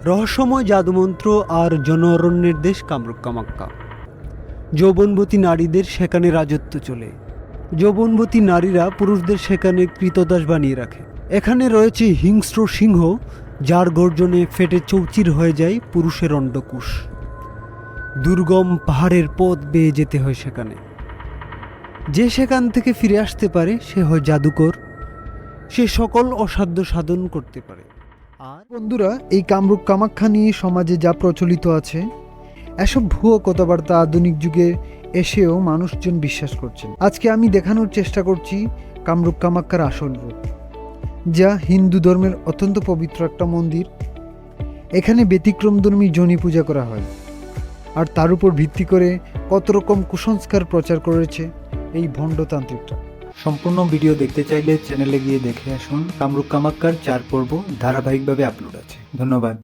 রহস্যময় জাদুমন্ত্র আর জন অরণ্যের দেশ কামরূপ কামাক্কা। যৌবনবতী নারীদের সেখানে রাজত্ব চলে। যৌবনবতী নারীরা পুরুষদের সেখানে কৃতদাস বানিয়ে রাখে। এখানে রয়েছে হিংস্র সিংহ, যার গর্জনে ফেটে চৌচির হয়ে যায় পুরুষের অন্ডকোষ। দুর্গম পাহাড়ের পথ বেয়ে যেতে হয় সেখানে। যে সেখান থেকে ফিরে আসতে পারে সে হয় জাদুকর, সে সকল অসাধ্য সাধন করতে পারে। আর বন্ধুরা, এই কামরূপ কামাখ্যা নিয়ে সমাজে যা প্রচলিত আছে, এসব ভুয়ো কথাবার্তা আধুনিক যুগে এসেও মানুষজন বিশ্বাস করছেন। আজকে আমি দেখানোর চেষ্টা করছি কামরূপ কামাখ্যার আসল রূপ, যা হিন্দু ধর্মের অত্যন্ত পবিত্র একটা মন্দির। এখানে ব্যতিক্রমধর্মী যোনি পূজা করা হয়, আর তার উপর ভিত্তি করে কত রকম কুসংস্কার প্রচার করেছে এই ভণ্ডতান্ত্রিকরা। সম্পূর্ণ ভিডিও দেখতে চাইলে চ্যানেলে গিয়ে দেখে আসুন। কামরূপ কামাক্কার 4 পর্ব ধারাবাহিকভাবে আপলোড আছে। ধন্যবাদ।